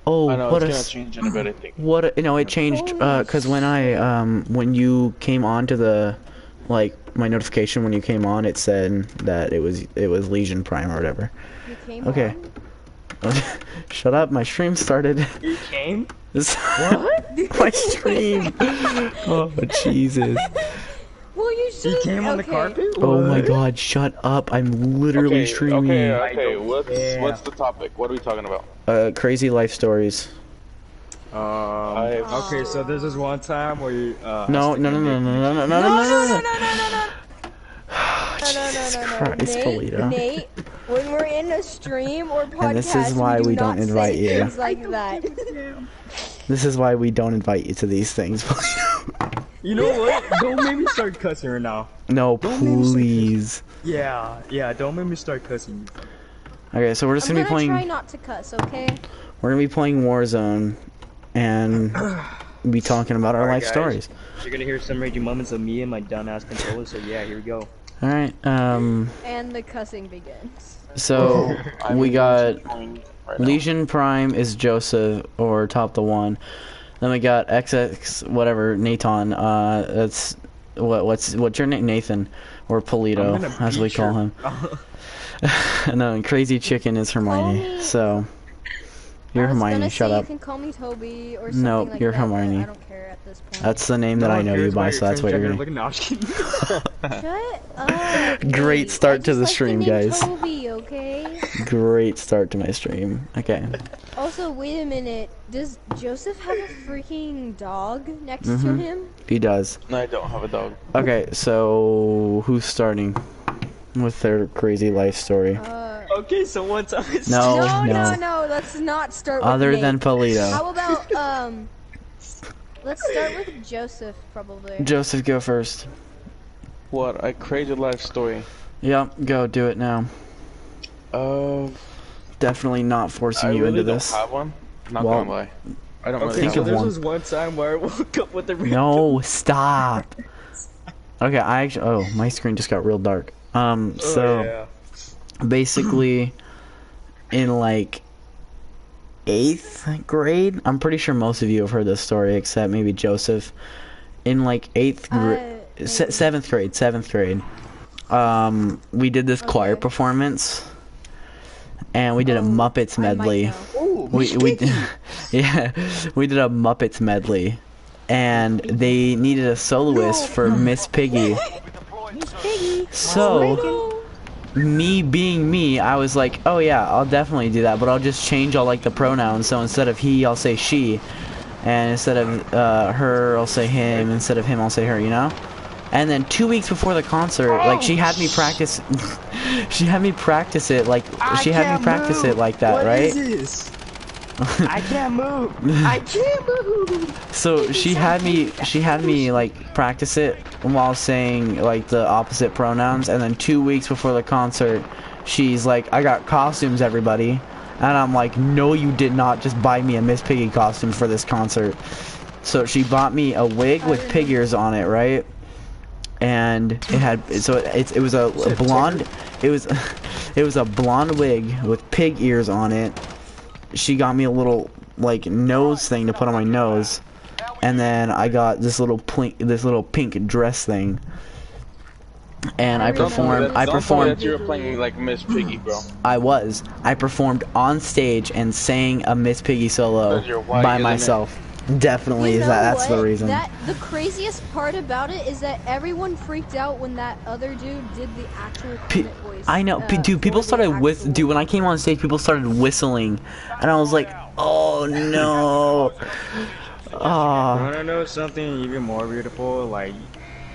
Oh, I know what it's a gonna change in a bit, I think. no, it changed because when when you came on to the like my notification when you came on, it said that it was Legion Prime or whatever. You came Okay. on? Shut up, my stream started. You came? What? My stream. Oh, Jesus. Well, you should. He came on the carpet? Oh my What? god, shut up. I'm literally streaming. Okay. What's the topic? What are we talking about? Crazy life stories. Okay, so this is one time where you No. No. Jesus Christ, Polito. Nate, when we're in a stream or podcast, And this is why we do don't not invite say you. things like that. This is why we don't invite you to these things. You know what? Don't make me start cussing right now. No, Don't make me say please. Yeah, don't make me start cussing. Okay, so we're just I'm gonna be gonna try playing. not to cuss, okay? We're gonna be playing Warzone, and be talking about our Alright, life guys. stories. You're gonna hear some raging moments of me and my dumbass controller, so yeah, here we go. All right. And the cussing begins. So we got Right now. Legion Prime is Joseph or Top the One. Then we got XX whatever Nathan. That's what's your name, Nathan or Polito I'm gonna as we beat call your- him. And then Crazy Chicken is Hermione. me- So you're I was Hermione. gonna Shut say up. You can call me Toby or something No, like you're that, Hermione. but I don't care at this point. That's the name that No I one know you cares by, about so your that's what you're transgender gonna. looking- no, I'm just kidding. Shut up. Great Nate. start I to the just stream, like the name guys. Toby, okay? Great start to my stream. Okay. Also, wait a minute. Does Joseph have a freaking dog next to Mhm. him? He does. No, I don't have a dog. Okay, so who's starting with their crazy life story? Okay, so one time it's No. No. Let's not start with Other Nate. than Polito. How about let's start with Joseph probably. Joseph, go first. What a crazy life story. Yep, go do it now. Definitely not forcing I you really into this. don't have one. Not Well, gonna lie. I don't Okay, really Think so of have this one. was one time where I woke up with a No, stop. Okay, I actually. Oh, my screen just got real dark. So yeah. basically, in like 8th grade, I'm pretty sure most of you have heard this story, except maybe Joseph. In like 8th grade, Maybe. 7th grade, we did this choir Okay. performance, and we did a Oh, Muppets I might medley. know. We yeah, we did a Muppets medley, and they needed a soloist for Miss Piggy. Piggy. So, me being me, I was like, oh yeah, I'll definitely do that, but I'll just change all like the pronouns. So instead of he, I'll say she, and instead of her, I'll say him. Instead of him, I'll say her. You know. And then 2 weeks before the concert, like she had me practice. She had me practice it like she had me practice it like that, What right? is this? I can't move. I can't move. So she had me like practice it while saying like the opposite pronouns, and then 2 weeks before the concert, she's like, "I got costumes, everybody," and I'm like, "No, you did not just buy me a Miss Piggy costume for this concert." So she bought me a wig with pig ears on it, right? And it had it was a blonde. It was it was a blonde wig with pig ears on it. She got me a little like nose thing to put on my nose, and then I got this little pink dress thing, and I Don't tell me performed. I Don't tell me that performed. you were playing like Miss Piggy, bro. I performed on stage and sang a Miss Piggy solo Because you're white, by isn't it? myself. Definitely, You know that's the what? reason. The craziest part about it is that everyone freaked out when that other dude did the actual Kermit voice. I know, dude. People for the started actual- dude. When I came on stage, people started whistling, and I was like, "Oh no!" Ah. Wanna know something even more beautiful? Like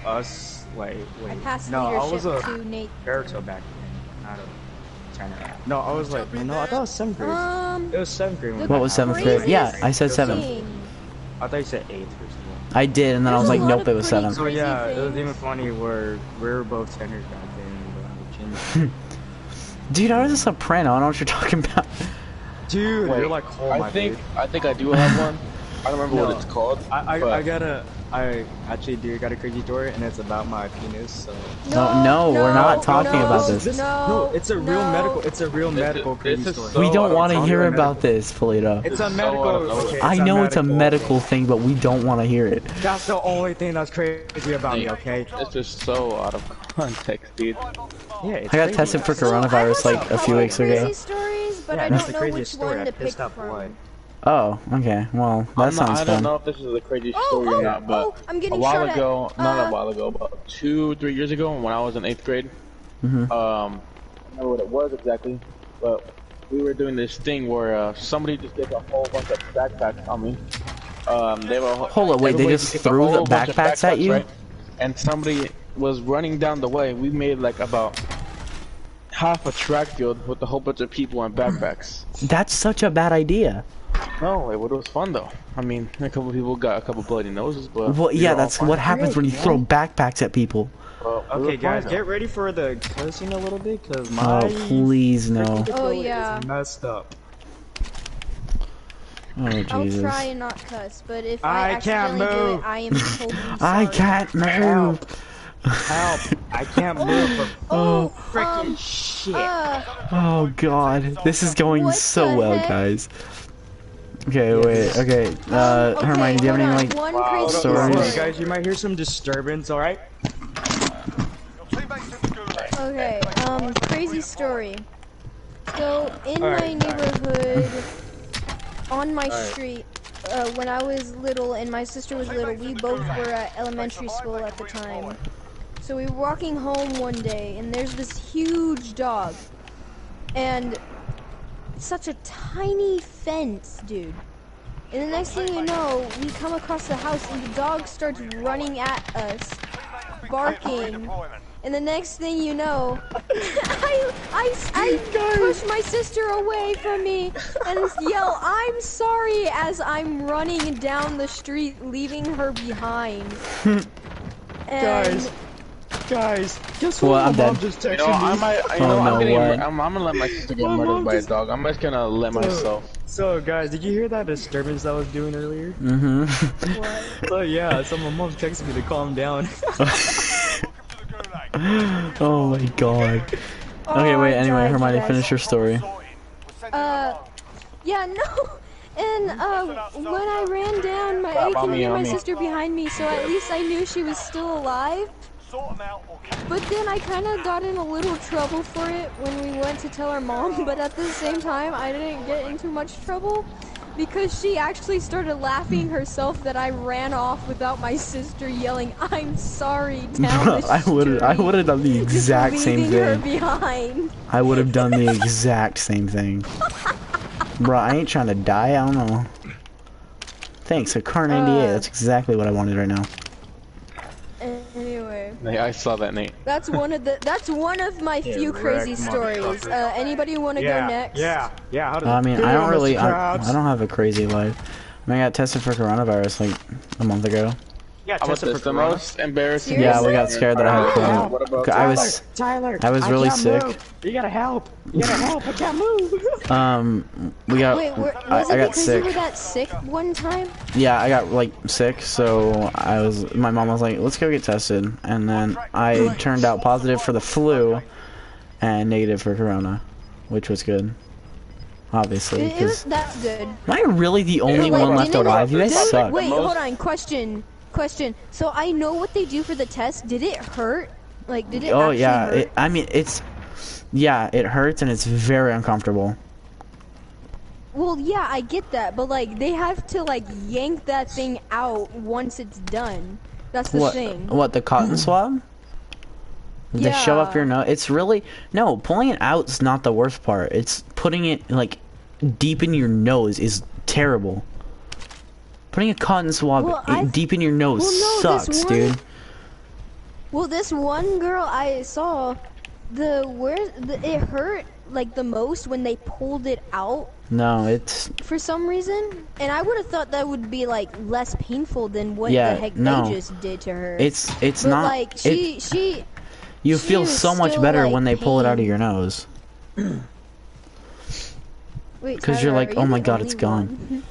us, like I wait. passed No, I was leadership a to Nate. Naruto back then, not a China. No, I was like, no, I thought it was 7th grade. It was 7th grade. the What was 7th grade? Yeah, craziest I said 7th. thing- I thought you said 8th or something. I did, and then I was There's like, a lot "Nope, of it was pretty 7th." So crazy yeah, it was things. even funny where we were both tenors back then, but we changed. Dude, I was a soprano. I don't know what you're talking about. Dude, Wait, you're like, oh my I think I do have one. I don't remember No. what it's called. I but gotta I actually do got a crazy story, and it's about my penis. So. No, we're not talking about this. No, it's a real medical. It's a real medical crazy story. We don't want to hear about this, Polito. It's a medical. Okay, I know it's a medical thing, but we don't want to hear it. That's the only thing that's crazy about me. Okay. It's just so out of context, dude. Yeah, I got tested for coronavirus like a few weeks ago. Crazy stories, but I that's don't the know which craziest story. one I to pick pissed off from. boy. Oh, okay. Well, that sounds I don't fun. know if this is a crazy story or not, but I'm getting a while shot ago, at. not a while ago, about 2-3 years ago, when I was in 8th grade. I don't remember what it was exactly, but we were doing this thing where somebody just gave a whole bunch of backpacks on me. They were Hold up, wait, they just threw the backpacks at you? right? And somebody was running down the way. We made like about half a track field with a whole bunch of people and backpacks. That's such a bad idea. No, it was fun though. I mean, a couple people got a couple bloody noses, but Well, yeah, that's what happens when you throw backpacks at people. Okay, guys, get ready for the cursing a little bit, cause my Oh, please no. Oh yeah. is messed up. Oh, I'll Jesus. try and not cuss, but if I I can't accidentally do move. it, I am totally sorry. I can't move. Help! I can't move for Oh, freaking shit. Oh, God. This is going What so the well, heck? guys. Okay, wait, okay. okay, Hermione, do you have hold any, on. like, One Hold crazy on, stories? hold on, story. guys, you might hear some disturbance, alright? Okay, crazy story. So, in my Alright, neighborhood, on my street, when I was little and my sister was little, we both were at elementary school at the time. So we were walking home one day, and there's this huge dog. And it's such a tiny fence, dude. And the next thing you know, we come across the house, and the dog starts running at us, barking. And the next thing you know, I push my sister away from me and yell, "I'm sorry," as I'm running down the street, leaving her behind. And Guys, guess Well, what I'm my mom dead. just You texted know, I me? might, Oh, no, what? I'm gonna let my sister get murdered by a dog. I'm just gonna let myself. So, guys, did you hear that disturbance I was doing earlier? Mm-hmm. So, yeah, so my mom texted me to calm down. Oh, my God. Okay, wait, anyway, died, Hermione, guys. finish your story. Yeah, no. And when I ran down, I on could me, hear on my me. sister behind me, so at least I knew she was still alive. But then I kind of got in a little trouble for it when we went to tell our mom, but at the same time, I didn't get into much trouble because she actually started laughing herself that I ran off without my sister yelling, "I'm sorry," down the street. I would have done the just exact same leaving her thing. behind. I would have done the exact same thing. Bro, I ain't trying to die, I don't know. Thanks, a car 98, that's exactly what I wanted right now. Anyway, Nate, I saw that, Nate. that's one of my few crazy wreck, stories. motherfucker. Anybody want to go next? Yeah. How does I mean, I don't really, I Krabs? don't have a crazy life. I mean, I got tested for coronavirus like a month ago. Yeah, How about tested this? for The corona. most embarrassing. Yeah, we got scared that I had corona. What about I was Tyler, really can't sick. move. You gotta help. You gotta help. I can't move. We got, Wait, was I it got because sick. you were that sick one time? Yeah, I got like sick, so my mom was like, let's go get tested. And then I turned out positive for the flu and negative for corona, which was good. Obviously, because That's good. am I really the only Like, one left didn't it- alive? You guys didn't- suck. Wait, Most- hold on. Question. So I know what they do for the test. Did it hurt? Like, did it Oh actually yeah, hurt? I mean it hurts and it's very uncomfortable. Well, yeah, I get that, but like they have to like yank that thing out once it's done. That's the thing. What, the cotton swab? They shove up Yeah. your nose. It's really no, pulling it out's not the worst part. It's putting it like deep in your nose is terrible. Putting a cotton swab Well, deep in your nose Well, no, sucks, this one- dude. Well, this one girl I saw, it hurt like the most when they pulled it out No, it's for some reason, and I would have thought that would be like less painful than what Yeah, the heck no. they just did to her. it's but not. like you she feel was so much still, better like, when they pull it out of pain. your nose. Wait, 'Cause you're Tyler, like, are oh you my the God, only it's gone. one?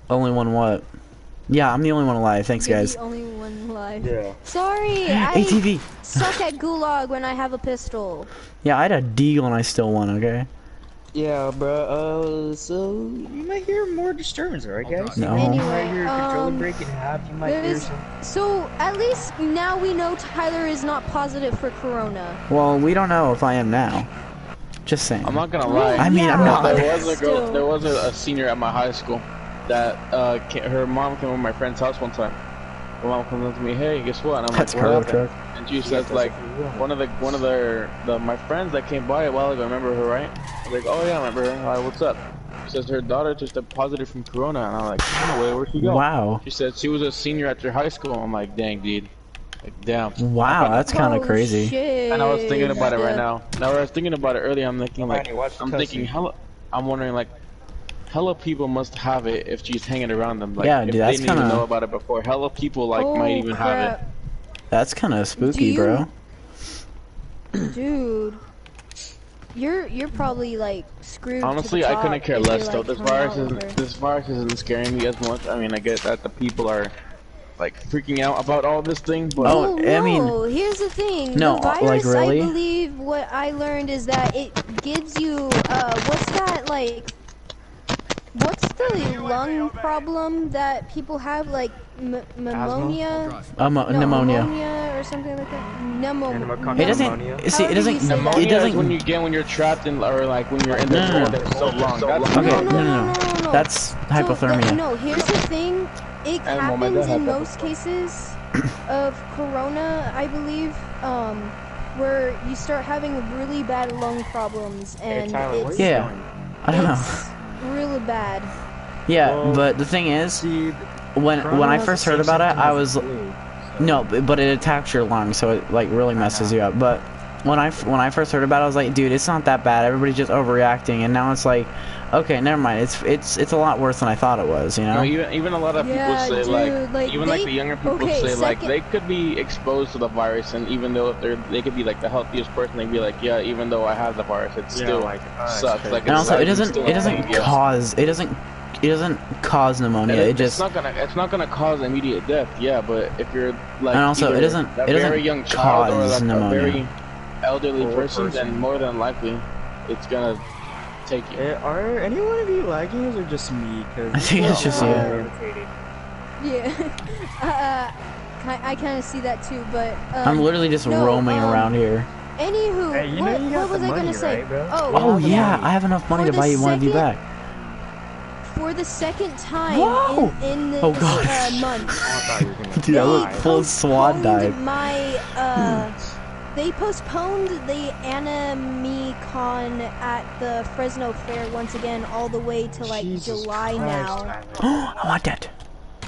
Only one what? Yeah, I'm the only one alive. Thanks, You're guys. the only one alive. Yeah. Sorry, I ATV. suck at gulag when I have a pistol. Yeah, I had a deagle and I still won. Okay. Yeah, bro. So you might hear more disturbance, right, guys? No. You Anyway, might hear a controller break in half. You might hear there's- some. So at least now we know Tyler is not positive for Corona. Well, we don't know if I am now. Just saying. I'm not gonna lie. I mean, I'm Yeah, not. There was a girl. still. There was a senior at my high school that her mom came over to my friend's house one time. Her mom comes up to me, "Hey, guess what?" And I'm That's like, "What Cargo happened?" Truck. And she says like, one of my friends that came by a while ago. Remember her, right? I was like, "Oh yeah, I remember her. All right, what's up?" She says her daughter tested positive from Corona, and I'm like, "Oh, where'd she go?" Wow. She said she was a senior at your high school. I'm like, "Dang, dude." Like, damn. Wow, that's kind of Oh, crazy. Shit. And I was thinking about it right now. Now I was thinking about it earlier. I'm thinking like, Alrighty, watch the I'm cutscene. thinking hella. I'm wondering like, hella people must have it if she's hanging around them. Like, Yeah, if dude, they that's didn't even kinda- know about it before. Hella people like Oh, might even have it. crap. That's kind of spooky, Do you- bro. Dude, you're probably like screwed. Honestly, to the I couldn't top care if you're, less like, though. hung out with her. This virus isn't scaring me as much. I mean, I get that the people are like freaking out about all this thing, but Oh, I mean- no, here's the thing. No, the virus, like, really? I believe what I learned is that it gives you what's that like? What's the lung problem that people have, like pneumonia? No, Pneumonia. or something like that. Pneumonia. It doesn't. Pneumonia? See, it However doesn't. you say that. It pneumonia is doesn't. when you get when you're trapped in or like when you're in the No, no, cold no. so long. That's Okay, no. That's So, hypothermia. no, here's the thing. It And well, my dad happens had in that most before. cases of corona, I believe, where you start having really bad lung problems, and Tyler, where it's, you Yeah. going? I don't know. it's really bad. Yeah, Well, but the thing is, See, when I Corona first has the heard same about it, symptoms I as was the flu, so- no, but it attacks your lungs, so it like really messes you up. But when I first heard about it, I was like, dude, it's not that bad. Everybody's just overreacting, and now it's like, okay, never mind. It's a lot worse than I thought it was. You know? No, even a lot of Yeah, people say dude, like, even they- like the younger people okay, say like second- they could be exposed to the virus, and even though they could be like the healthiest person, they'd be like, yeah, even though I have the virus, it Yeah, still like, sucks. Like, and also, it doesn't still cause pneummonia. It just it's not gonna cause immediate death. Yeah, but if you're like And also, it either doesn't- a it doesn't very young child or cause like pneumonia. a very elderly Old person, person. then more than likely it's gonna take you. Are any one of you lagging or just me? Cause I think it's just you. irritated. Yeah. I kind of see that too, but I'm literally just no, roaming around here. Anywho, Hey, you know you got what was the I gonna money, say? right, bro? Oh, Oh the yeah, money. I have enough money For to buy the you one of you second- back. for the second time Whoa! in this Oh, God. month. I thought you were gonna Dude, I look die. full SWAT dive. My they postponed the AnimeCon at the Fresno Fair once again, all the way to like Jesus July Christ, now. Tyler. I want that.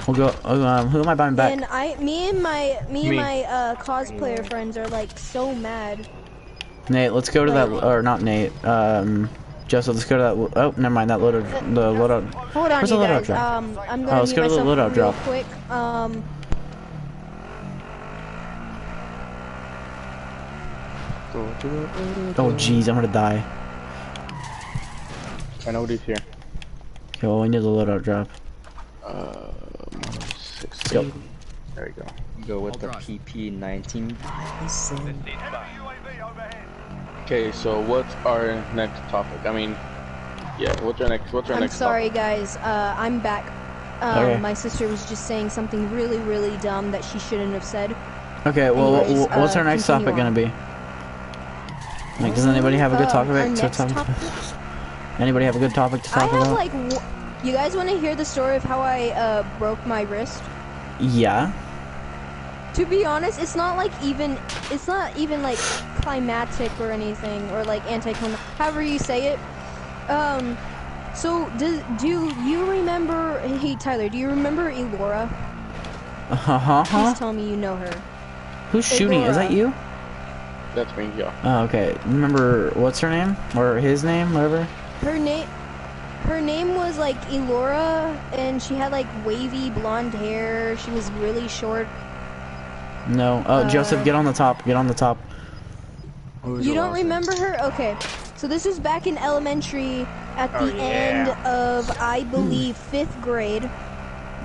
We'll go. Who am I buying back? And me and my Me. cosplayer friends are like so mad. Nate, let's go to that. Or not Nate. Joseph, let's go to that. Oh, never mind. That loadout. The loadout. Hold on, Where's you the loadout guys. drop? I'm gonna let's mute go to the myself loadout real drop. quick. Oh jeez, I'm gonna die. I know what he's here. Okay, well we need the loadout drop. 60. Yep. There you go. Go with the PP-19. Okay, so what's our next topic? I mean, yeah, what's our next I'm next sorry, topic? guys. I'm back. Okay. My sister was just saying something really, really dumb that she shouldn't have said. Okay, well, Anyways, what's our next continue topic gonna on. be? Like, does anybody have a good topic Our to next talk topic? about? Anybody have a good topic to I talk have about? like, you guys want to hear the story of how I broke my wrist? Yeah. To be honest, it's not even like climatic or anything, or like anticlimactic, however you say it. So do you remember? Hey Tyler, do you remember Elora? Please tell me you know her. Who's shooting? Is that Elora. you? That's me, yeah. Oh, okay. Remember what's her name or his name, whatever? Her name was like Elora, and she had like wavy blonde hair. She was really short. No. Oh, Joseph, get on the top. Get on the top. Who's You the don't last remember her? Okay. So this was back in elementary at the Oh, yeah. end of, I believe, 5th grade.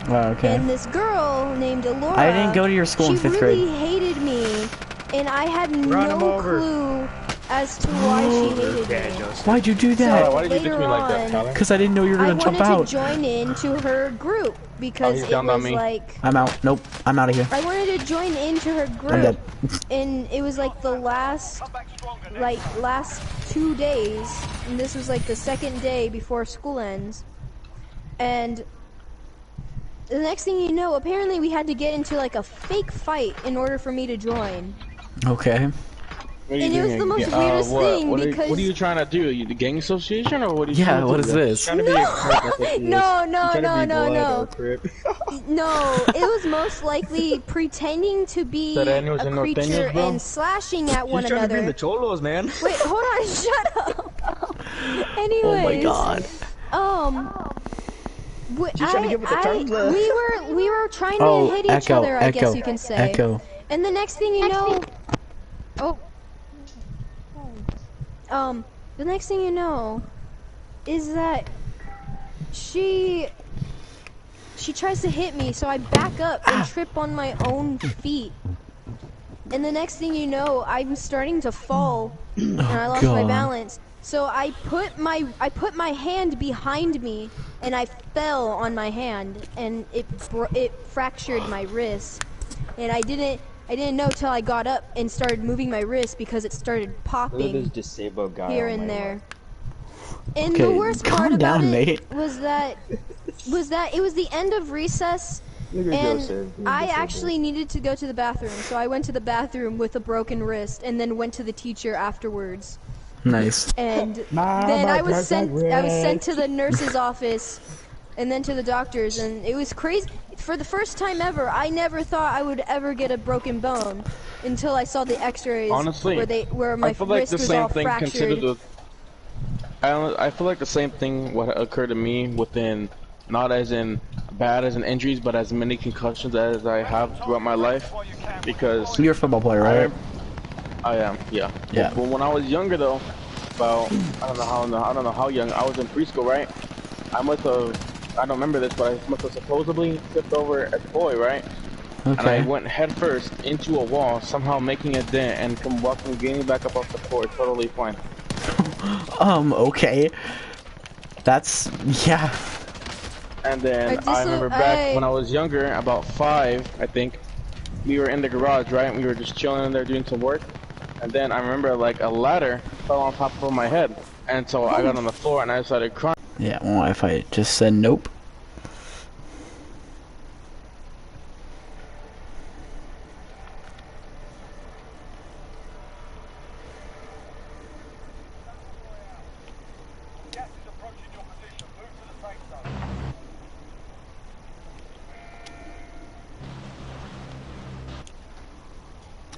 Oh, okay. And this girl named Elora. I didn't go to your school in 5th grade. She really hated me, and I had no clue as to why she hated me. Why'd you do that? So why did you do me like that, Tyler? Because I didn't know you were gonna jump out. I wanted to join into her group because it was like. I'm out. Nope. I'm out of here. I wanted to join into her group. I'm dead. And it was like the last 2 days, and this was like the second day before school ends. And the next thing you know, apparently we had to get into like a fake fight in order for me to join. Okay. And it was the most weirdest thing because... What are you trying to do? You the gang association or what are you trying to do? What is this? No, it was most likely pretending to be a creature and slashing at one another. Trying to be the Cholos, man. Wait, hold on, shut up. Anyways. Oh my god. We were trying to hit each other, I guess you can say. And the next thing you know, the next thing you know is that she tries to hit me, so I back up and trip on my own feet. And the next thing you know, I'm starting to fall, and I lost my balance. So I put my hand behind me, and I fell on my hand, and it fractured my wrist. And I didn't know till I got up and started moving my wrist because it started popping disabled guy here and there. And the worst part about it was that it was the end of recess, and I actually needed to go to the bathroom, so I went to the bathroom with a broken wrist, and then went to the teacher afterwards. Nice. And then I was sent to the nurse's office, and then to the doctors, and it was crazy. For the first time ever, I never thought I would ever get a broken bone until I saw the X-rays. Honestly, where my wrist was all fractured. I feel like the same thing what occurred to me within, not as in bad as in injuries, but as many concussions as I have throughout my life. Because you're a football player, right? I am, yeah. Yeah. But when I was younger, though, about I don't know how young. I was in preschool, right? I don't remember this, but I must have supposedly tipped over as a boy, right? Okay. And I went headfirst into a wall, somehow making a dent, and come getting back up off the court, totally fine. Okay. That's, yeah. And then I remember back when I was younger, about 5, I think, we were in the garage, right? We were just chilling in there doing some work. And then I remember like a ladder fell on top of my head. And so I got on the floor and I started crying. Yeah, well, if I just said nope.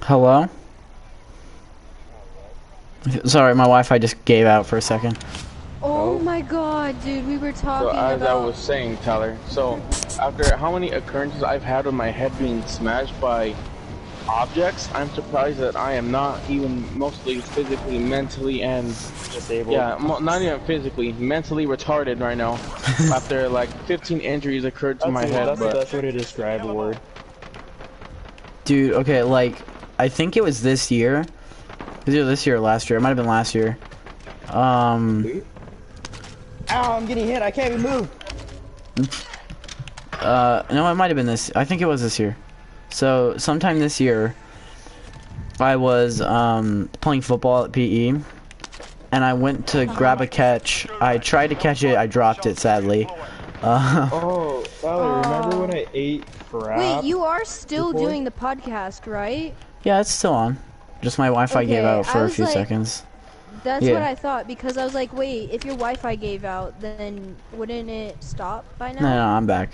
Hello? Sorry, my Wi-Fi just gave out for a second. Oh my god, dude, we were talking about... So as I was saying, Tyler, so after how many occurrences I've had with my head being smashed by objects, I'm surprised that I am not even mostly physically, mentally, and disabled. Yeah, not even physically, mentally retarded right now. After like 15 injuries occurred to my head. That's what to describe a word. Dude, okay, like, I think it was this year. It was either this year or last year. It might have been last year. Ow, I'm getting hit. I can't even move. No, it might have been this. I think it was this year. So, sometime this year, I was, playing football at PE, and I went to grab a catch. I tried to catch it. I dropped it, sadly. Oh, Tyler, remember when I ate crap? Wait, you are still doing the podcast, right? Yeah, it's still on. Just my Wi-Fi gave out for a few seconds. That's what I thought, because I was like, wait, if your Wi-Fi gave out, then wouldn't it stop by now? No, I'm back.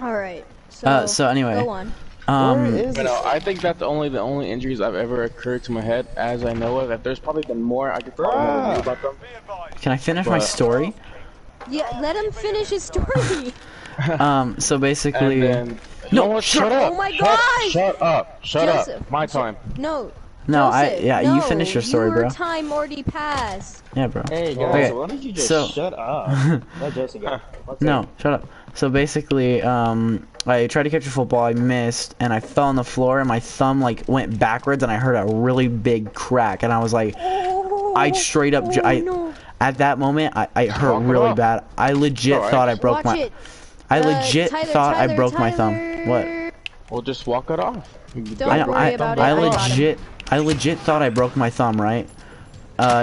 Alright, so anyway. Go on. I think that's the only injuries I've ever occurred to my head, as I know of. That there's probably been more. I could probably know about them. Can I finish my story? Yeah, let him finish his story. So basically... No, shut up! Oh my god! Shut up! Shut Joseph, up! My time. No, No, Joseph, you finish your story, your bro. time already passed. Yeah, bro. Hey guys, Okay, why don't you just so- shut up? Let Joseph go. No, shut up. So basically, I tried to catch a football, I missed, and I fell on the floor, and my thumb like went backwards, and I heard a really big crack, and I was like, I straight up, no. at that moment, I hurt really bad. I legit thought I broke Watch my. it. I legit thought I Tyler, broke my thumb. What? We'll just walk it off. Don't worry about it. I legit thought I broke my thumb, right?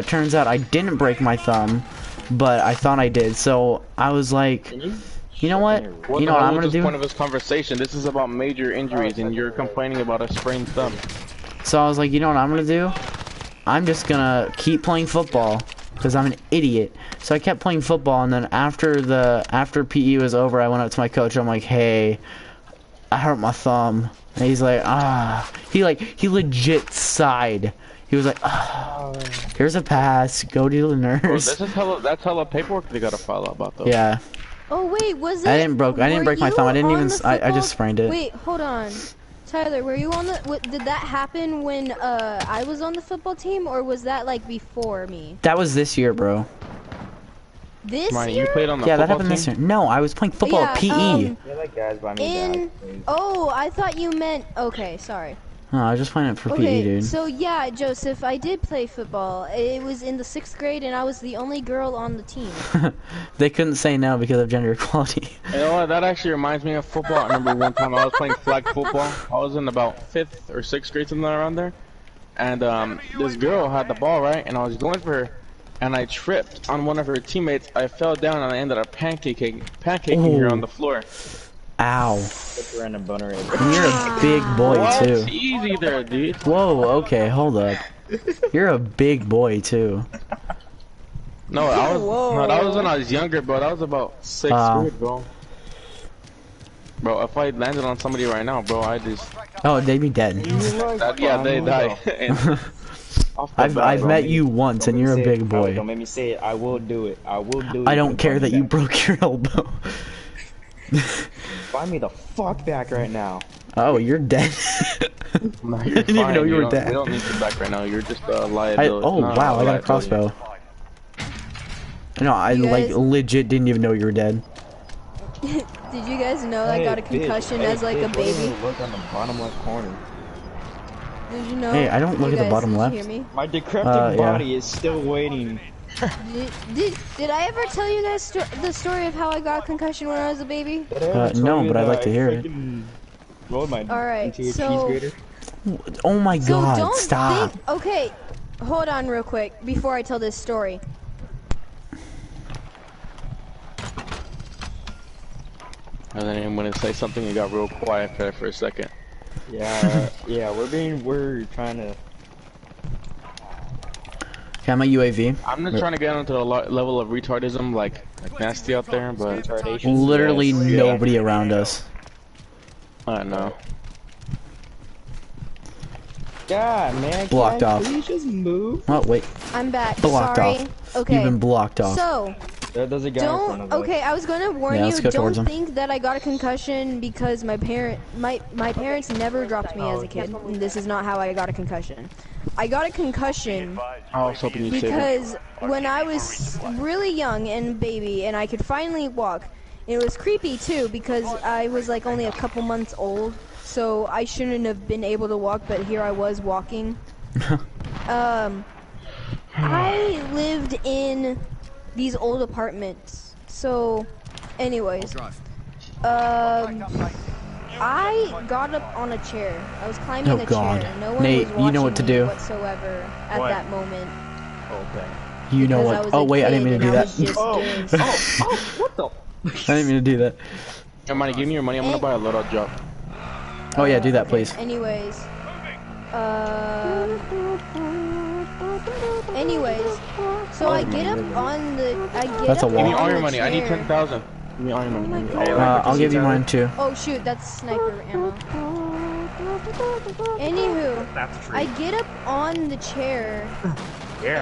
Turns out I didn't break my thumb, but I thought I did. So I was like, you know what? What You know what I'm gonna the do? point of this conversation? This is about major injuries, and you're complaining about a sprained thumb. So I was like, you know what I'm gonna do? I'm just gonna keep playing football because I'm an idiot. So I kept playing football, and then after PE was over, I went up to my coach. I'm like, hey, I hurt my thumb. And he's like, he legit sighed. He was like, here's a pass. Go to the nurse. Bro, that's hella paperwork they gotta file about though. Yeah. Oh wait, was it? I didn't break my thumb. I didn't even. I just sprained it. Wait, hold on. Tyler, were you on the? Did that happen when I was on the football team, or was that like before me? That was this year, bro. This Marty, year? you played on the Yeah, that football happened this team? year. No, I was playing football at PE. You're like guys buy me bags, please. Oh, I thought you meant. Okay, sorry. No, I was just playing it for PE, Okay, dude. so yeah, Joseph, I did play football. It was in the 6th grade, and I was the only girl on the team. They couldn't say no because of gender equality. You know what? That actually reminds me of football. I remember one time I was playing flag football. I was in about 5th or 6th grade, something around there. And this girl had the ball, right? And I was going for her, and I tripped on one of her teammates. I fell down, and I ended up pancaking her on the floor. Ow. Put her in a boner. And you're a big boy, What? too. Easy there, dude. Whoa, okay, hold up. You're a big boy, too. No, that was when I was younger, bro. That was about 6th grade, bro. Bro, if I landed on somebody right now, bro, I just... Oh, they'd be dead. yeah, they die. I've met you once, and you're a big boy. Don't make me say it. I will do it. I will do it. I don't care that you broke your elbow. Buy me the fuck back right now. Oh, you're dead. No, I didn't even know you were dead. We don't need you back right now. You're just a liability. Oh, wow, I got a crossbow. No, I like legit didn't even know you were dead. Did you guys know I got a concussion as like a baby? Look on the bottom left corner. Did you know? Hey, I don't look at the bottom left. Did you hear me? My decrepit body is still waiting. Did I ever tell you guys the story of how I got a concussion when I was a baby? No, but I'd like to hear it. Alright, so... Oh my So god, don't stop. think... Okay, hold on real quick before I tell this story. And then I'm gonna say something and got real quiet there for a second. Yeah, we're trying to... Okay, I'm a UAV. I'm just trying to get onto the level of retardism, like nasty out there, but Literally Yes, nobody around us. I don't know. God, man, Blocked off. Please just move. Oh, wait. I'm back. Blocked Sorry. off. Okay. You've been blocked off. So, There's a guy in front don't. of us. Okay, I was gonna warn Yeah, you. let's go towards Don't him. think that I got a concussion because my parents never dropped me as a kid. And this is not how I got a concussion. I got a concussion I was hoping you'd say that. because when I was really young and baby and I could finally walk, it was creepy too because I was like only a couple months old, so I shouldn't have been able to walk, but here I was walking. I lived in these old apartments. So, anyways, I got up on a chair. I was climbing Oh, a God. chair. No one Nate, was watching you know what to me do. whatsoever at What? that moment. Okay. You know because I what? was Oh, a wait, I didn't kid mean to do and I that. was just doing What the? I didn't mean to do that. Hey, money, give me your money. I'm gonna buy a loadout drop. Oh, yeah, do that, please. Anyways, so I get up on the. That's a up wall. Give me on all the your money. I need chair. 10,000. Give me all your money. I'll give you mine, too. Oh shoot, that's sniper ammo. Anywho, I get up on the chair,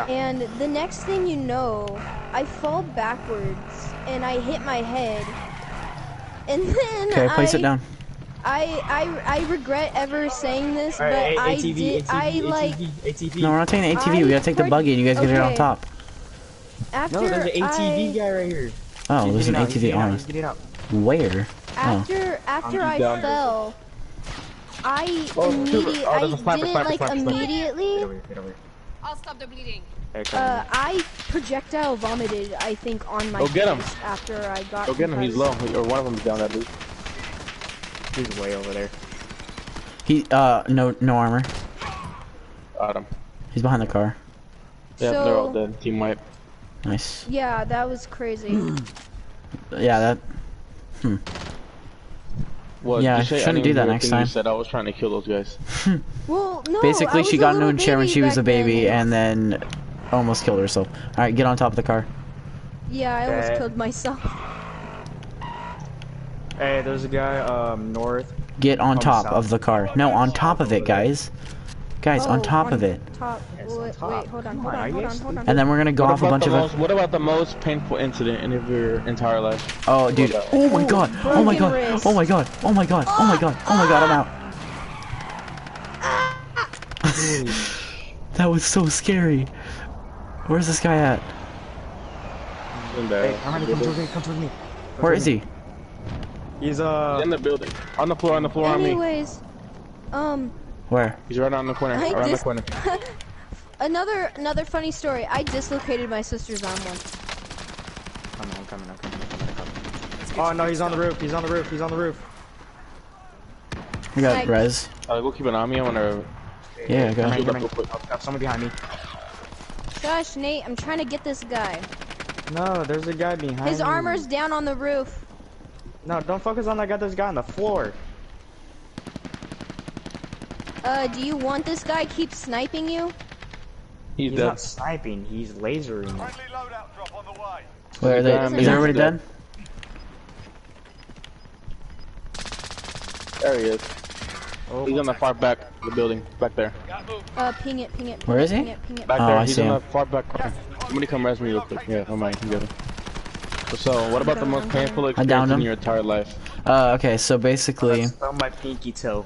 and the next thing you know, I fall backwards and I hit my head, and then Okay, place it down. I regret ever saying this, but Alright, I ATV, did. ATV, I like ATV. No, we're not taking the ATV. We gotta take the buggy, and you guys get it on top. after No, there's an ATV I, guy right here. Oh, there's an He's ATV getting out, on he's us. getting out. Where? after I down. fell, I Oh, immediately oh, there's a sniper, didn't sniper, like sniper, sniper. immediately. Get over here. I'll stop the bleeding. Hey, come on. I projectile vomited, I think, on my Go get him. face after I got. Go get him. He's low. Or one of them's down at least. He's way over there. He, no armor. Got him. He's behind the car. Yeah, So- they're all dead. Team wipe. Nice. Yeah, that was crazy. Yeah, that. What, Yeah, you say- I shouldn't didn't do even that hear a next thing time. You said I was trying to kill those guys. Well, no. Basically, I she was got into little a chair when baby she was a back then. baby, and then almost killed herself. All right, get on top of the car. Yeah, I almost Okay. killed myself. Hey, there's a guy, north. Get on On top south. of the car. No, on top of it, guys. Guys, on top of it. Top. Yes, on Wait, top. wait, hold on, Come hold on, on, are hold you on, hold on. And then we're gonna go off a bunch of it. What about the most painful incident in your entire life? Oh, dude. Oh my god. Oh my god. Broken wrist. Oh my god. Oh my god. Oh my god. Oh my god. I'm out. That was so scary. Where's this guy at? Hey, Harmony, come towards me, come towards me. Where is he? He's, in the building. On the floor on me. Anyways, Where? He's right on the corner. I Around the just- corner. another funny story. I dislocated my sister's arm once. I'm coming. Oh no, he's on the roof, he's on the roof, he's on the roof. We got Like- res. Go keep an eye on me. I wanna. Yeah, go. Shoot up Come real quick. I've got someone behind me. Gosh, Nate, I'm trying to get this guy. No, there's a guy behind His me. armor's down on the roof. No, don't focus on that guy, there's a guy on the floor. Do you want this guy keep sniping you? He's He's dead. not sniping, he's lasering. Where are they? Damn, Is he's everybody dead. dead? There he is. Oh, He's on the far back of the building. Back there. Ping it, ping it. Where is he? Ping it, ping it. Back Oh, there. I He's see in him. the far back corner. Somebody come res me real quick. Yeah, never mind. You can get him. So, what about the most painful downed experience him. in your entire life? Okay, so basically, on my pinky toe.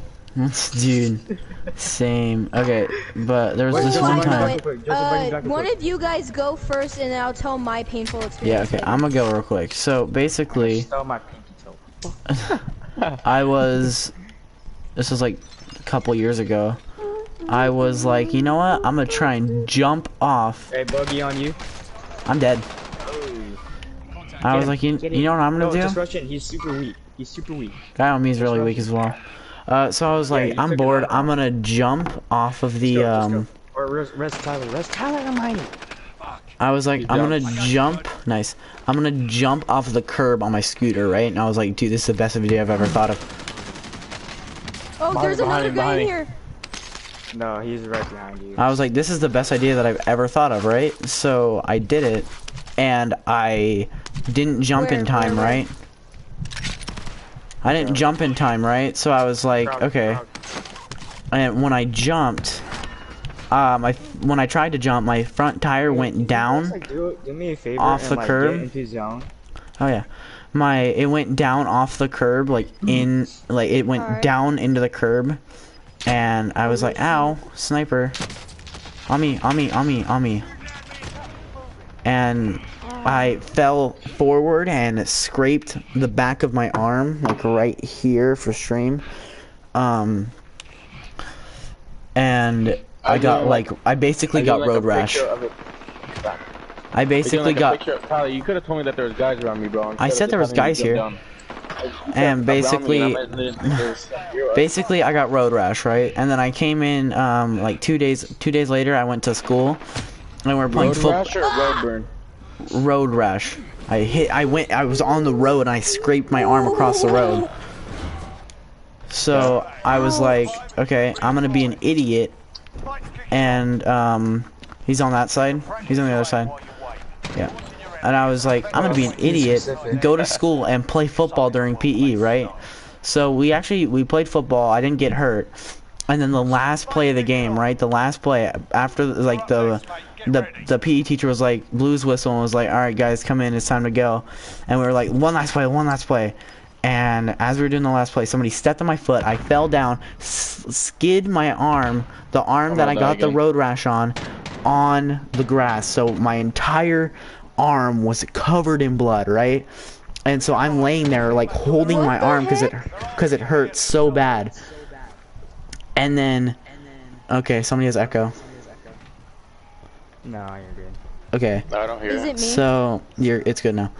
dude, same. Okay, but there was Where's this the one I know time. it. One of you guys go first, and then I'll tell my painful Yeah, experience. okay, I'm gonna go real quick. So basically, Stole my pinky toe. this was like a couple years ago. I was like, you know what? I'm gonna try and jump off. Hey, buggy on you. I'm dead. I was like, you know what I'm gonna No, do? just rush in, he's super weak. He's super weak. Guy on me is really weak as well. So I was like, you I'm took it bored. right I'm gonna jump off of the Just go. Or res Tyler, I'm hiding. I was like, He's I'm down. gonna jump. Nice. I'm gonna jump off the curb on my scooter, right? And I was like, dude, this is the best idea I've ever thought of. Oh, there's Behind another him, guy behind in him. here. No, he's right behind you. I was like, this is the best idea that I've ever thought of, right? So I did it, and I didn't jump in time, Where? right? I didn't jump in time, right? So I was like, Frog, okay. frog. And when I jumped, when I tried to jump, my front tire went down. Like, do me a favor off and, the like, curb. Get into zone. Oh yeah, it went down off the curb, like it went Alright. down into the curb, and I was like, ow, sniper, on me, and I fell forward and scraped the back of my arm, like right here for stream, and I got like, I basically got road rash. I basically got. Tyler, you could have told me that there was guys around me, bro. I said there was guys here. And basically, basically I got road rash, right? And then I came in like 2 days later. I went to school, and we were playing Road football. rash or road burn? Road rash. I was on the road and I scraped my arm across the road. So I was like, okay, I'm gonna be an idiot. And he's on that side. He's on the other side. Yeah. And I was like, I'm gonna be an idiot, go to school and play football during PE, right? So we played football. I didn't get hurt. And then the last play of the game, right? The last play after like the PE teacher was like, blues whistle, and was like, all right guys, come in, it's time to go. And we were like, one last play. And as we were doing the last play, somebody stepped on my foot. I fell down, skid my arm, the arm that I got the road rash on the grass. So my entire arm was covered in blood, right? And so I'm laying there like holding my arm because it hurt so bad. And then, okay, somebody has echo. No, you're good. Okay. No, I don't hear Is it me? So it's good now.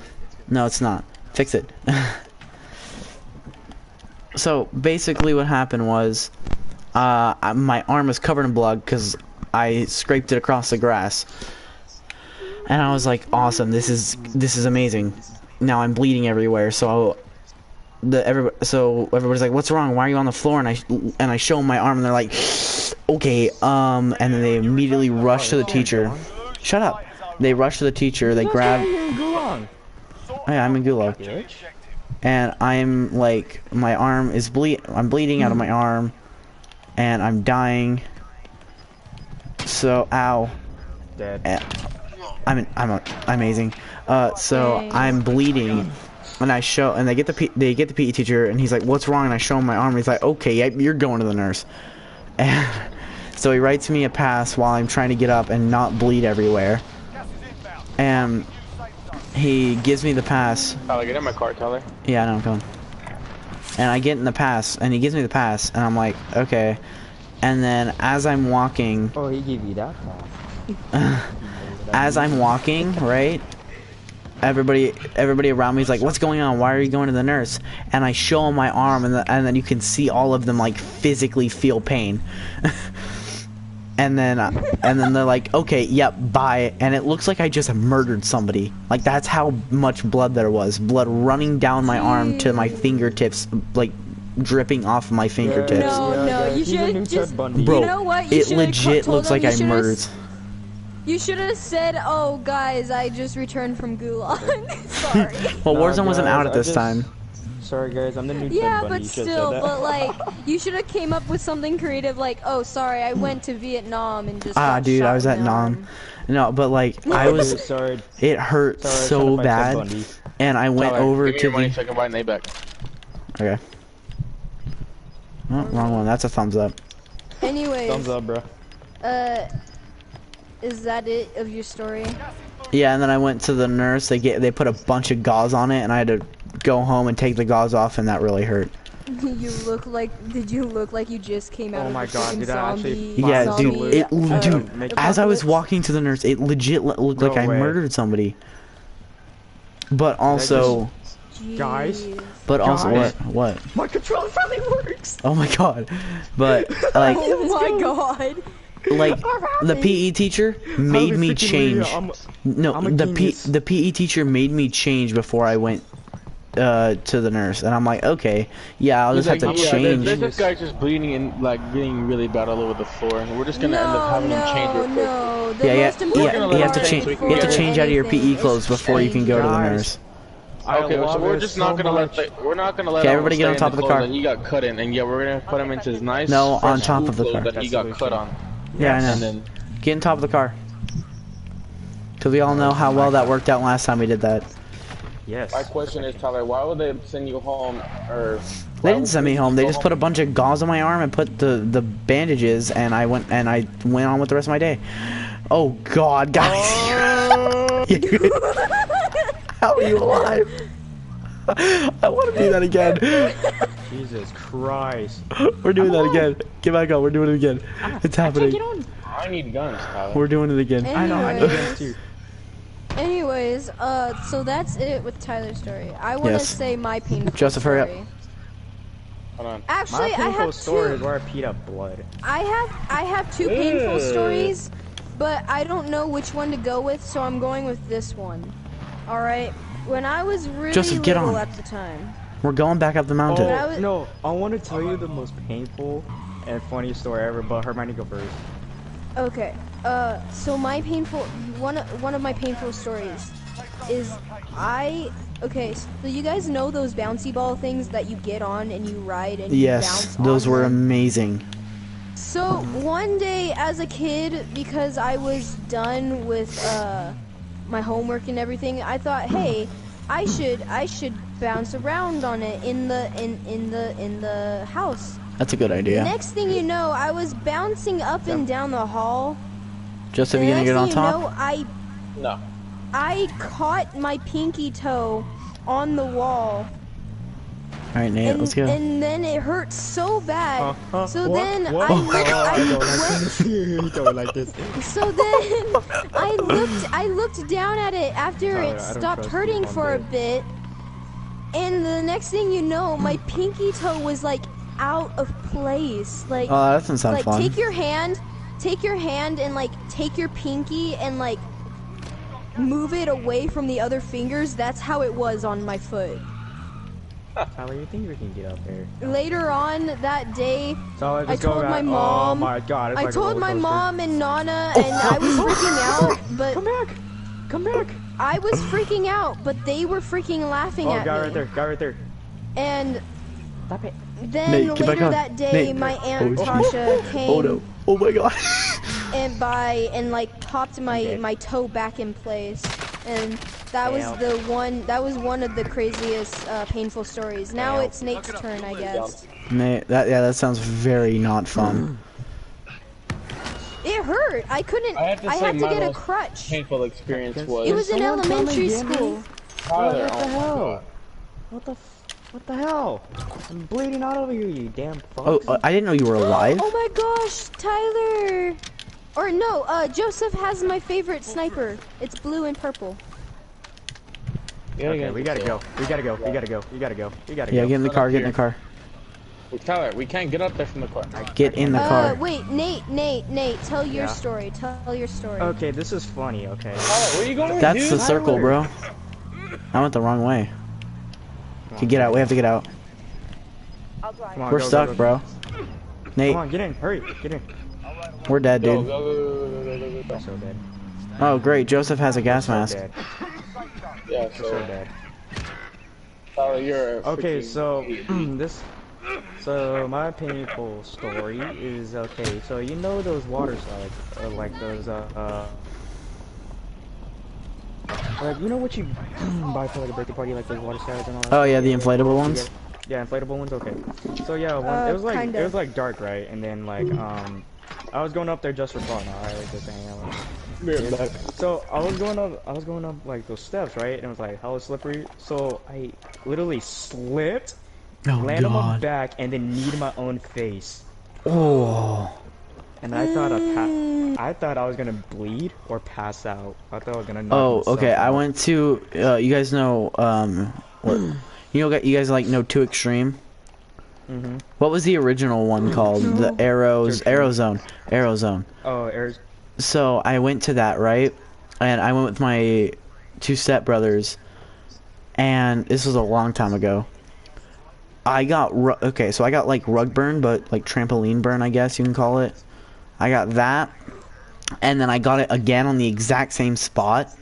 No, it's not. Fix it. So basically, what happened was, my arm was covered in blood because I scraped it across the grass, and I was like, "Awesome! This is amazing." Now I'm bleeding everywhere. So everybody's like, "What's wrong? Why are you on the floor?" And I show them my arm, and they're like, "Okay." And then they immediately rush to the teacher. Shut up. They rush to the teacher. They grab. Gulag. Oh, yeah, I'm in Gulag. And I'm like, my arm is I'm bleeding out of my arm, and I'm dying. So, ow. Dead. I'm amazing. So I'm bleeding, and they get the PE teacher, and he's like, "What's wrong?" And I show him my arm. And he's like, "Okay, yeah, you're going to the nurse." And so he writes me a pass while I'm trying to get up and not bleed everywhere. And he gives me the pass. Tyler, get in my car, Tyler. Yeah, I know, I'm coming. And I get in the pass, and he gives me the pass, and I'm like, okay. And then as I'm walking... Oh, he gave you that pass. As I'm walking, right? Everybody around me is like, what's going on? Why are you going to the nurse? And I show them my arm, and then you can see all of them, like, physically feel pain. And then they're like, okay, yep, bye. And it looks like I just murdered somebody. Like, that's how much blood there was. Blood running down my arm to my fingertips, like, dripping off my fingertips. No, you should just... Bro, you know what? it legit looks like I murdered. You should have said, oh, guys, I just returned from Gulag. Sorry. Well, Warzone wasn't out at this time. Sorry guys, I'm the new Yeah, Ted Bundy. but still, but like, you should have came up with something creative like, oh, sorry, I went to Vietnam and just got dude, shot I was in at the Nam. arm. No, but like, I was, sorry. It hurt so bad, and I went over to money so I can buy an back. Okay. Oh, wrong one, that's a thumbs up. Anyways. Thumbs up, bro. Is that it of your story? Yeah, and then I went to the nurse, they put a bunch of gauze on it, and I had to go home and take the gauze off, and that really hurt. Did you look like you just came out of my a god, freaking did I zombie? actually Yeah, dude, Dude, as I was walking to the nurse, it legit looked like I murdered somebody. But also... Guys? But also, what? My controller finally works! Oh my god. But, like... oh my god. Like, the PE teacher made me change. No, the PE teacher made me change before I went to the nurse, and I'm like, okay, yeah, I'll just have to change. There's this guy just bleeding and like getting really bad all over the floor, and we're just gonna end up having him change it. No, you have to change. You have to change out of your PE clothes before you can go to the nurse. Okay, so we're just not gonna let everybody get on top of the car. That he got cut in, and yeah, we're gonna put him into his nice. No, on top of the car. That he got cut on. Yeah, I know. And then get on top of the car. Because we all know how well that worked out last time we did that. Yes. My question is, Tyler, why would they send you home, or... They didn't send me home. They just put a bunch of gauze on my arm and put the bandages, and I went on with the rest of my day. Oh God, guys! How are you alive? I want to do that again. Jesus Christ. We're doing that again. Get back up. We're doing it again. It's happening. I need guns, Tyler. We're doing it again. Anyways, I know, I need guns too. Anyways, so that's it with Tyler's story. I want to say my painful Joseph, story. hurry up. Hold on. Actually, my I have story two. is where I peed up blood. I have two painful stories, but I don't know which one to go with, so I'm going with this one. All right. When I was really Joseph, get little on. at the time. We're going back up the mountain. Oh, no, I want to tell you the most painful and funniest story ever, but Hermione go first. Okay. So my painful one of my painful stories is okay, so you guys know those bouncy ball things that you get on and you ride and you Yes, bounce those on were them? amazing. So one day as a kid, because I was done with my homework and everything, I thought, hey, I should bounce around on it in the house. That's a good idea. Next thing you know, I was bouncing up and down the hall. Joseph, you gonna get on top? No. I caught my pinky toe on the wall. Alright, Nate, let's go. And then it hurt so bad. So what? then What? don't like this. So then I looked down at it after it stopped hurting for a bit. And the next thing you know, my pinky toe was like out of place. Like, oh, that doesn't sound fun. Take your hand and like take your pinky and like move it away from the other fingers. That's how it was on my foot. Tyler, you think we can get up there? Later on that day, so I told my mom. Oh my God! I told my mom and Nana, and I was freaking out. But come back! I was freaking out, but they were freaking laughing at me. Guy right there. And stop it. Then Nate, later that day, my aunt Tasha came. Oh no! Oh my God! and like popped my toe back in place, and that was one of the craziest painful stories. Now it's Nate's turn, I guess. Nate, that sounds very not fun. It hurt. I couldn't. I had to get a crutch. Painful experience was. It was in elementary school. Tyler, what the hell? What the hell? I'm bleeding out over here, you damn fuck. Oh, I didn't know you were alive. Oh my gosh, Tyler. Or no, Joseph has my favorite sniper. It's blue and purple. Okay, we gotta go. You gotta go. Yeah, get in the car. Get in the car. Wait, Tyler, we can't get up there from the car. Get in the car. Wait, Nate, tell your story. Tell your story. Okay, this is funny. Okay. Tyler, where are you going? That's dude? the circle, bro. I went the wrong way. Okay, get out. We have to get out. Come on, We're stuck, bro. Nate. Come on, get in. Hurry, get in. We're dead, dude. Go. We're so dead. Oh, great. Joseph has a gas mask. Dead. Yeah, So dead. Tyler, you're okay, so so my painful story is okay. So you know those water slides, like those like you know what you buy for like a birthday party, like those water slides and all that. Oh yeah, the inflatable ones. Yeah, inflatable ones. Okay. So yeah, it was like dark, right? And then like I was going up there just for fun. I was just hanging out. So I was going up like those steps, right? And it was like hella slippery. So I literally slipped, landed on my back, and then kneed my own face. Oh. And I thought I thought I was gonna bleed or pass out. I thought I was gonna. Oh, okay. I went to. You guys know. You guys like know Too Extreme. Mm-hmm. What was the original one called? The Aerozone. Oh, Aeros. So I went to that, right? And I went with my two stepbrothers, and this was a long time ago. I got so I got like rug burn, but like trampoline burn, I guess you can call it. I got that, and then I got it again on the exact same spot.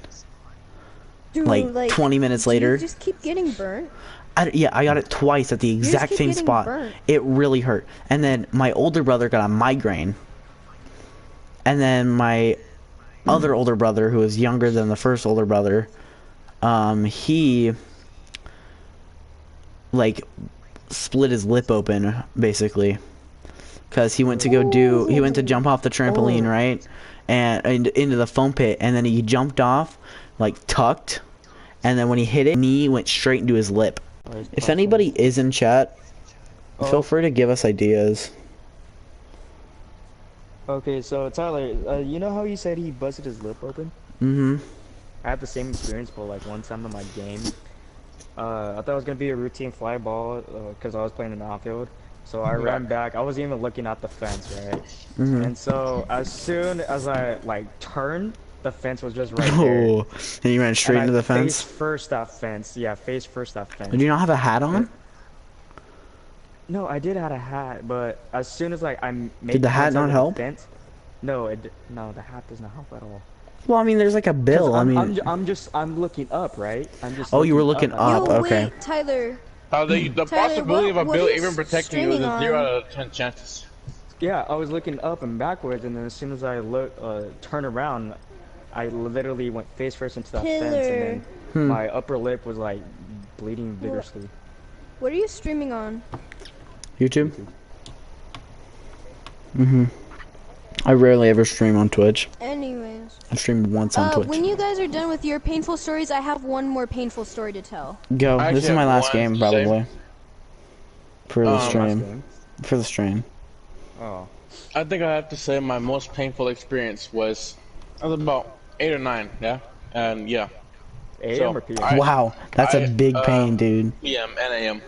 Dude, like 20 minutes later. You just keep getting burnt. Yeah, I got it twice at the exact same spot. Burnt. It really hurt. And then my older brother got a migraine. And then my other older brother, who was younger than the first older brother, he like split his lip open basically, because he went to jump off the trampoline, right, and into the foam pit, and then he jumped off, like tucked, and then when he hit it, knee went straight into his lip. If anybody is in chat, feel free to give us ideas. Okay, so Tyler, you know how you said he busted his lip open? Mm-hmm. I had the same experience, but like one time in my game, I thought it was gonna be a routine fly ball because I was playing in the outfield. So I ran back. I wasn't even looking at the fence, right? Mm-hmm. And so as soon as I like turned, the fence was just right there. Oh, and you ran straight into the fence? Face first that fence. Yeah, face first that fence. Did you not have a hat on? No, I did have a hat, but as soon as like I made Did the hat not help? Fence, no, the hat does not help at all. Well, I mean, there's like a bill. I'm looking up, right? I'm just. Oh, you were looking up. Okay. Wait, Tyler. The possibility of a bill even protecting you is a 0 out of 10 chances. Yeah, I was looking up and backwards, and then as soon as I turn around, I literally went face first into that fence, and then my upper lip was like bleeding vigorously. What are you streaming on? YouTube? I rarely ever stream on Twitch. Anyways. I've streamed once on Twitch. When you guys are done with your painful stories, I have one more painful story to tell. Go. This is my last game, probably. For the stream. For the stream. Oh. I think I have to say my most painful experience was about 8 or 9, yeah? And yeah. AM or PM? Wow, that's a big pain, dude. PM and AM.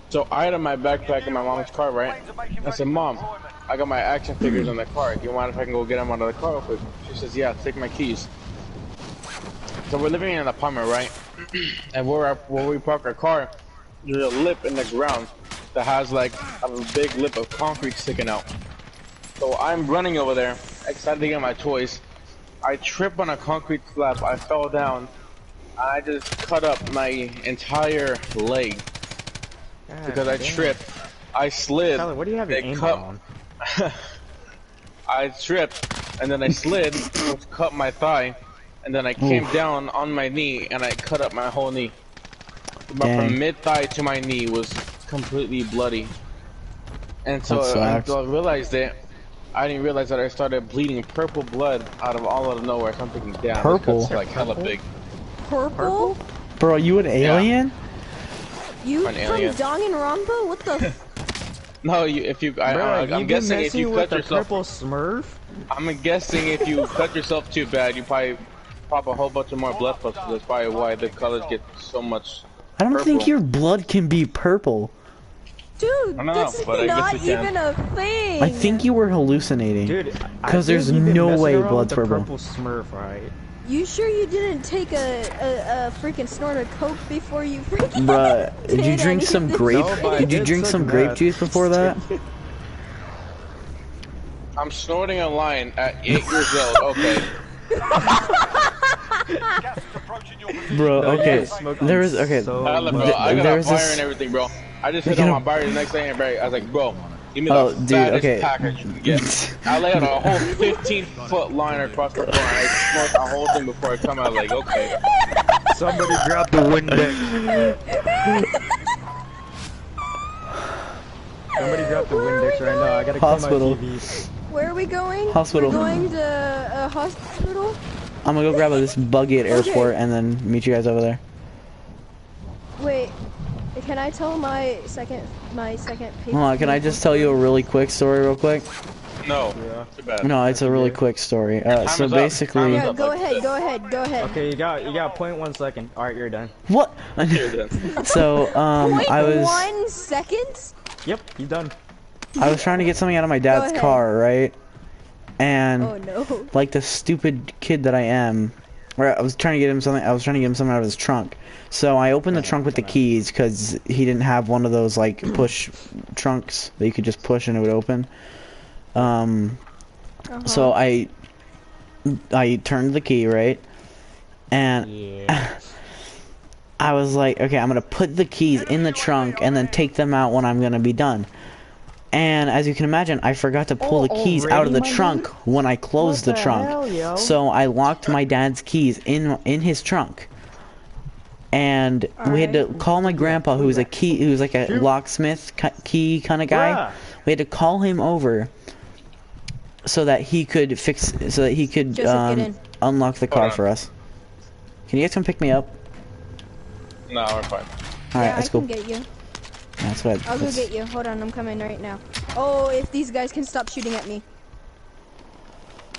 So I had my backpack in my mom's car, right? I said, Mom, I got my action figures in the car. Do you mind if I can go get them out of the car real quick? She says, yeah, take my keys. So we're living in an apartment, right? And where we park our car, there's a lip in the ground that has like a big lip of concrete sticking out. So I'm running over there, excited to get my toys. I trip on a concrete slab, I fell down, and I just cut up my entire leg. Because I tripped, I slid. Tyler, what do you have your aim on? I tripped, and then I slid, which cut my thigh, and then I came down on my knee, and I cut up my whole knee. But from mid-thigh to my knee was completely bloody. And so until I realized it, I didn't realize that I started bleeding purple blood out of nowhere. So I'm thinking, damn, purple? this cut's like hella big. Purple? Bro, are you an alien? You from Danganronpa? What the? No, I'm guessing if you cut yourself. Purple Smurf? I'm guessing if you cut yourself too bad, you probably pop a whole bunch of more blood vessels. That's probably why the colors get so much. I don't think your blood can be purple. Dude, that's not even a thing. I think you were hallucinating. Dude, because there's no way blood's purple. Purple Smurf, right? You sure you didn't take a freaking snort of coke before you freaking? Bruh, did you drink some grape? Did you drink some grape juice before that? I'm snorting a line at 8 years old. Okay. Bro, okay. There is I got a fire and everything, bro. I just hit on my bar the next day and I was like, bro, give me the fattest package you can get. I laid out a whole 15-foot line across the floor and I smoked the whole thing before I come out like, okay. Somebody grab the Windex. Somebody grab the Windex right now. I gotta call my TV. Where are we going? Hospital. We're going to a hospital? I'm gonna go grab this buggy at airport and then meet you guys over there. Wait, can I tell my second Hold on, can I just tell you a really quick story real quick? No, too bad. No, it's a really quick story. So basically... Yeah, go ahead. Okay, you got 0.1 second. Alright, you're done. What? You're done. So, I was... 0.1 seconds? Yep, you done. I was trying to get something out of my dad's car, right? And, oh, no. like the stupid kid that I am, I was trying to get him something out of his trunk. So I opened the trunk with the keys because he didn't have one of those like push trunks that you could just push and it would open. So I turned the key, right? And I was like, okay, I'm gonna put the keys in the trunk and then take them out when I'm gonna be done. And as you can imagine, I forgot to pull the keys out of the trunk when I closed the trunk. So I locked my dad's keys in his trunk. And we had to call my grandpa, who was like a locksmith key kind of guy. We had to call him over so that he could unlock the car for us. Can you guys come pick me up? No, we're fine. Alright, that's cool. I can get you. That's what I'll go get you. Hold on, I'm coming right now. Oh, if these guys can stop shooting at me.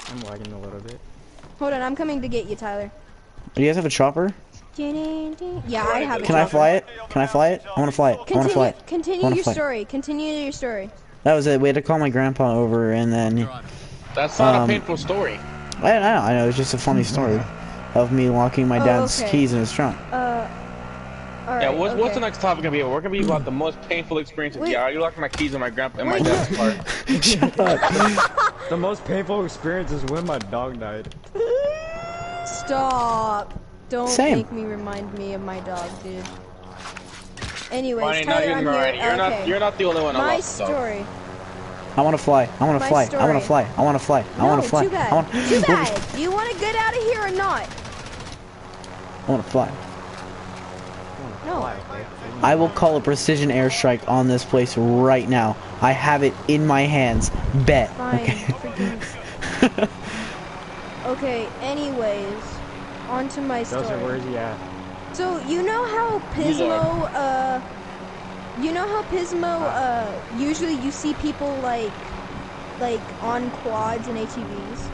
I'm lagging a little bit. Hold on, I'm coming to get you, Tyler. Do you guys have a chopper? Yeah, I have a Can I fly it? Can I fly it? I want to fly it. I want to fly it. Continue your story. Continue your story. That was it. We had to call my grandpa over and then... That's not a painful story. I know. It's just a funny story of me locking my dad's keys in his trunk. Alright, yeah, what's the next topic gonna be? We're gonna be about the most painful experience. Yeah, you locked my keys in my dad's car. Shut up. The most painful experience is when my dog died. Stop. Don't make me remind me of my dog, dude. Anyways, Tyler, I'm here. You're not the only one. My story. I want to fly. I want to fly. I want to fly. I want to fly. I want to fly. Too bad. Too bad. Do you want to get out of here or not? I want to fly. No. Why, okay? I will call a precision airstrike on this place right now. I have it in my hands. Bet. Fine. Okay. Freaking... Okay, anyways, on to my story. Joseph, where is he at? So, you know how Pismo, usually you see people like on quads and ATVs?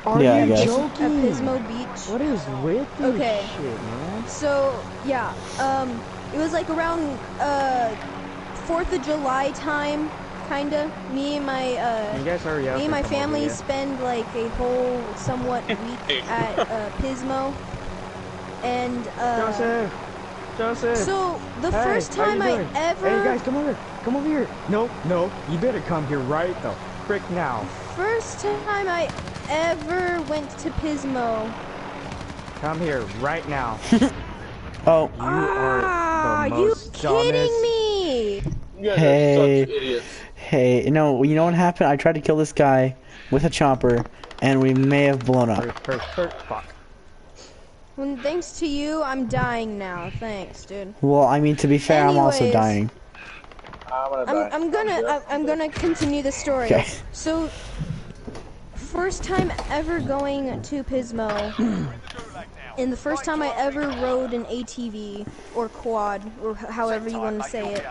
Are Yeah, I you guess. joking? At Pismo Beach? What is with this Okay. shit, man? So, yeah, it was like around, 4th of July time, kinda. Me and my, Can you guys hurry up me and my come over family here? spend like a whole somewhat week at, Pismo. And, Joseph! so, the Hey, first how you time I doing? ever... Hey, guys, come over! Come over here! No, you better come here right the frick now. First time I ever went to Pismo. Come here right now. Oh. You are the most you kidding dumbest- me? You guys Hey. are such idiots. Hey, no, you know what happened? I tried to kill this guy with a chopper, and we may have blown up. Fuck. Well, thanks to you, I'm dying now. Thanks, dude. Well, I mean, to be fair, I'm also Anyways. dying. I'm gonna continue the story. Okay. So, first time ever going to Pismo, and the first time I ever rode an ATV or quad or however you want to say it.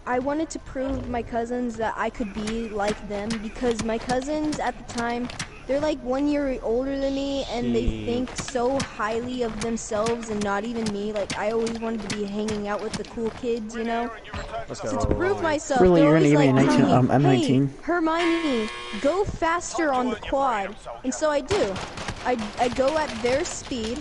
I wanted to prove my cousins that I could be like them because my cousins at the time, they're like 1 year older than me and they think so highly of themselves and not even me. Like I always wanted to be hanging out with the cool kids, you know? Let's So go. to prove myself, Really, they're you're gonna always give me like a 19 telling me, M19? hey, Hermione, go faster on the quad. And so I do. I go at their speed.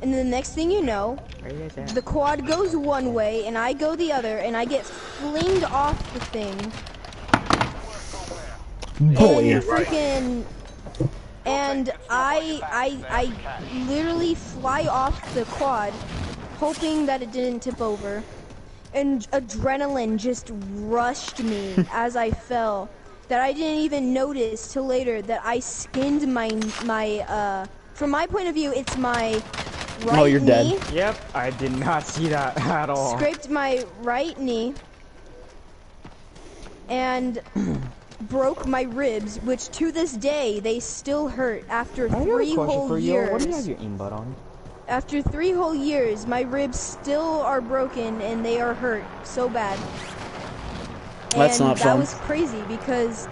And the next thing you know, Where you guys at? the quad goes one way and I go the other and I get flinged off the thing. Boy. And freaking and I literally fly off the quad hoping that it didn't tip over. And adrenaline just rushed me as I fell that I didn't even notice till later that I skinned my from my point of view it's my right Oh, you're dead. knee. Yep, I did not see that at all. Scraped my right knee and broke my ribs, which to this day they still hurt after I got a 3 question whole for you. years. What do you have your aimbot on? After 3 whole years, my ribs still are broken and they are hurt so bad. That's and not that fun. was crazy because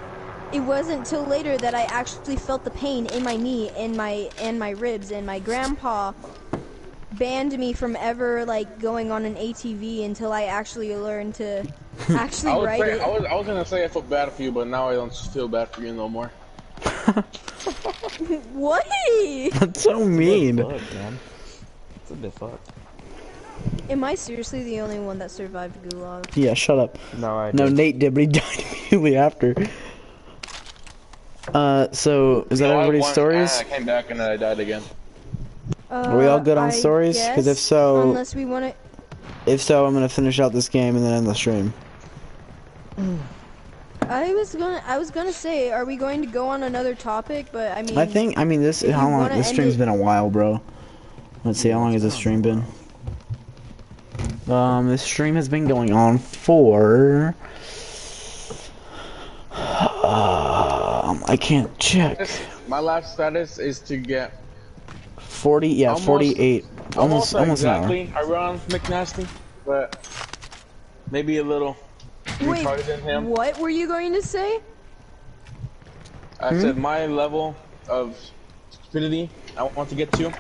it wasn't till later that I actually felt the pain in my knee and my ribs, and my grandpa banned me from ever like going on an ATV until I actually learned to actually ride it. I was gonna say I feel bad for you, but now I don't feel bad for you no more. What? That's so mean. Fuck, man. It's a bit fucked. Am I seriously the only one that survived Gulag? Yeah, shut up. No, I No, didn't. Nate did, but he died immediately after. So, is that No, I everybody's won, stories? I came back and then I died again. Are we all good on I stories? 'Cause if guess, so- unless we want to. If so, I'm gonna finish out this game and then end the stream. I was gonna say, are we going to go on another topic? But I mean, This, if how you long, wanna this end stream's it- been a while, bro. Let's see, how long has this stream been? This stream has been going on for... I can't check. My last status is to get 40, yeah, Almost- 48. Almost an hour. exactly around McNasty, but maybe a little wait, retarded than him. what were you going to say? I said my level of stupidity I want to get to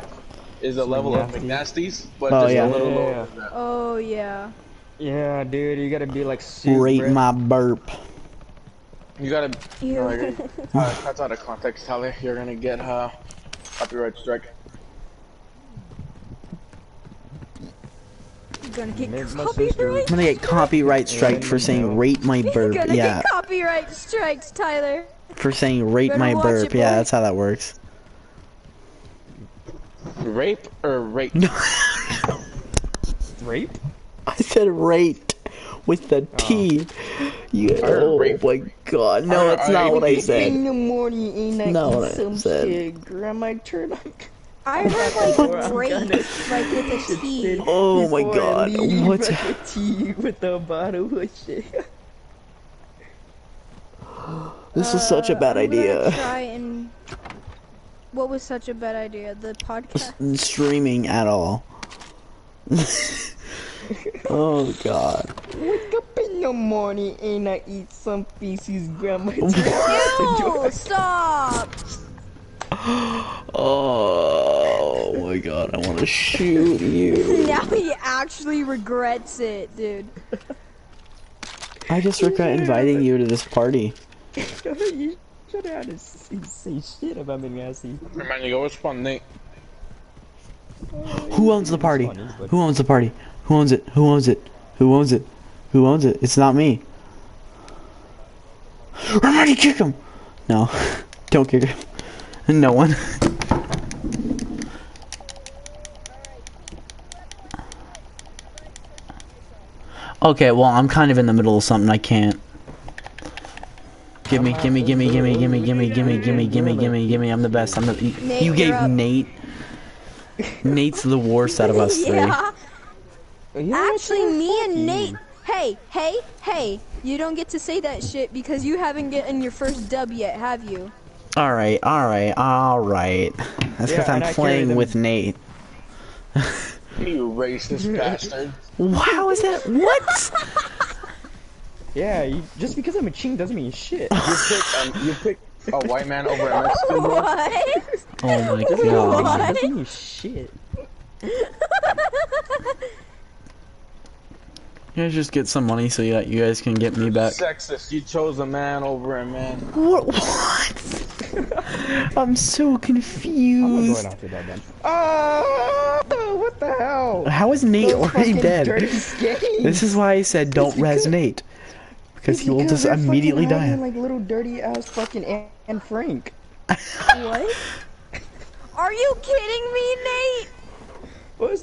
is a level of McNasty's, but Oh, just yeah. a little lower Yeah. than that. Oh yeah. Yeah, dude, you gotta be like super. Rate my burp. You gotta. Ew. No, that's out of context, Tyler. You're gonna get copyright strike. You're gonna get Make my sister- copyright. I'm gonna get copyright striked for saying rate my You're burp. gonna Yeah, get copyright strikes, Tyler. for saying rate Better my watch burp. it, Yeah, boy. that's how that works. Rape or rape? Rape? I said rate with the T. Oh my god. No, that's not what I said. In the morning, ain't I No, eat some said. shit. Grandma turn on. I heard like grape, like with a T. Oh my god. What's a tea with a bottle of shit? This is such a bad idea. Try and... What was such a bad idea? The podcast? Streaming at all. Oh god. Wake up in the morning and I eat some feces, Grandma. Ew, stop! Oh my god, I want to shoot you. Now he actually regrets it, dude. I just regret inviting you to this party. You should have say shit about me, Nasty. Man, you go respond, Nate. Who owns the party? Who owns the party? Who owns it? Who owns it? Who owns it? Who owns it? It's not me. Everybody kick him! No. Don't kick him. No one. Okay, well, I'm kind of in the middle of something. I can't. Gimme. I'm the best. Nate, you gave Nate. Nate's the worst out of us three. Yeah. Actually, me and Nate. Hey. You don't get to say that shit because you haven't gotten your first dub yet, have you? Alright. That's because I'm playing with Nate. You racist bastard. How is that? What? Yeah, just because I'm a ching doesn't mean shit. You pick a white man over a Mexican boy? What? Oh my god. That doesn't mean shit. You guys just get some money so that you guys can get me back. Sexist, you chose a man over a man. What? I'm so confused. I'm going after that then. Oh, what the hell? How is Nate already dead? This is why I said don't resonate. Because he will just immediately die. Like little dirty ass fucking Anne Frank. What? Are you kidding me, Nate?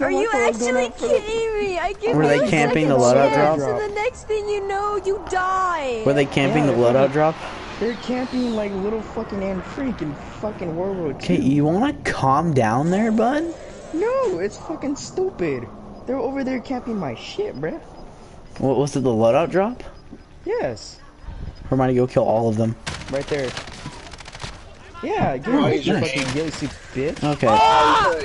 Are you actually kidding me? I give Were they you a camping the second loadout chance, drop? and the next thing you know, you die. Were they camping the loadout drop? They're camping like little fucking Anne Frank in fucking World War II. Okay, you wanna calm down there, bud? No, it's fucking stupid. They're over there camping my shit, bruh. What was it, the loadout drop? Yes. Remind me to go kill all of them. Right there. Yeah, get Oh, your nice. fucking galaxy bitch. Okay.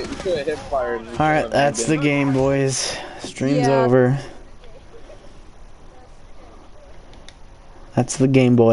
You could have hip fired. Alright, that's the game, boys. Stream's over. That's the game, boys.